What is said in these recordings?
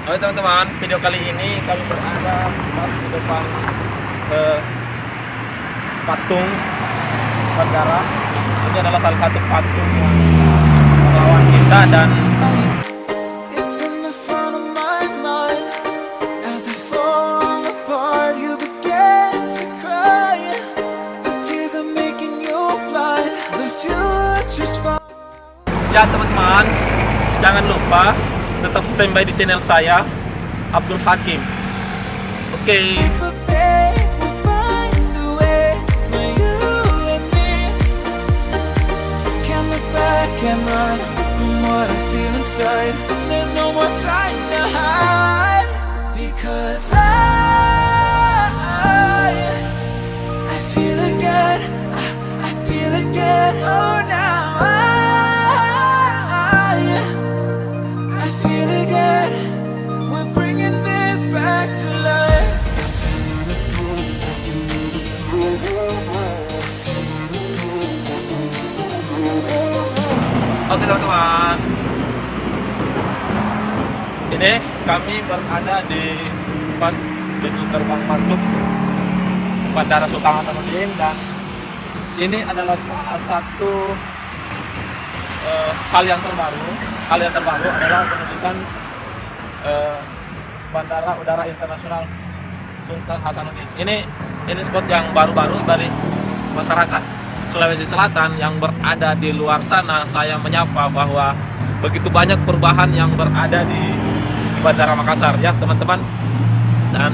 Oke teman-teman, video kali ini kami berada di depan patung Bandara. Ini adalah salah satu patung yang melawan kita dan It's in the front of my mind. As I fall apart, you begin to cry. The tears are making you blind. The future's far. ya teman-teman, jangan lupa tetap standby di channel saya, Abdul Hakim. Oke. But babe, we'll find a way for you and me. Can't look back and run from what I feel inside. There's no more time to hide. Because I feel again. I feel again. Oh, now I feel again. We're bringing this back to life. Oke teman-teman, ini kami berada di pas pintu terbang masuk Bandara Sultan Hasanuddin, dan ini adalah salah satu hal yang terbaru adalah penulisan Bandara Udara Internasional Sultan Hasanuddin. Ini spot yang baru-baru dari masyarakat Sulawesi Selatan yang berada di luar sana. Saya menyapa bahwa begitu banyak perubahan yang berada di Bandara Makassar ya teman-teman. Dan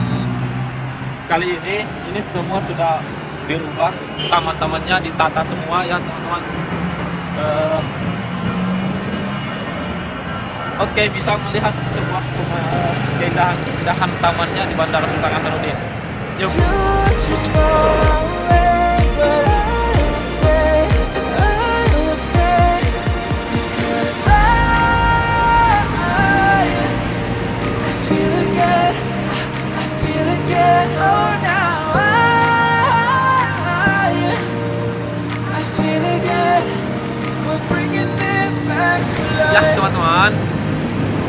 kali ini semua sudah dirubah, taman-tamannya ditata semua ya teman-teman. Oke, bisa melihat sebuah keindahan tamannya di Bandara Sultan Hasanuddin. Yuk. Future's far away, but I will stay. I will stay. Because I feel again. I feel again. Oh, now I feel again. We're bringing this back to Ya life. teman-teman,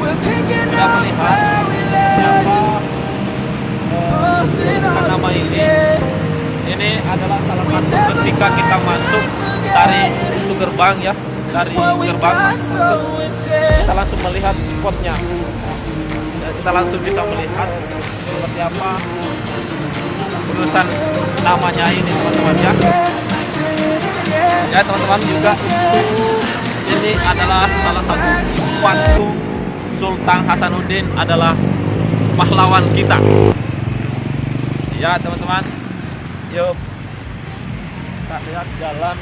We're picking sudah up melihat where we siapa left. nama ini adalah salah satu ketika kita masuk dari pintu gerbang ya, dari gerbang kita langsung melihat spotnya dan kita langsung bisa melihat seperti apa tulisan namanya ini teman-teman ya. Ya teman-teman, juga ini adalah salah satu patung Sultan Hasanuddin, adalah pahlawan kita. Ya teman-teman, yuk kita lihat jalan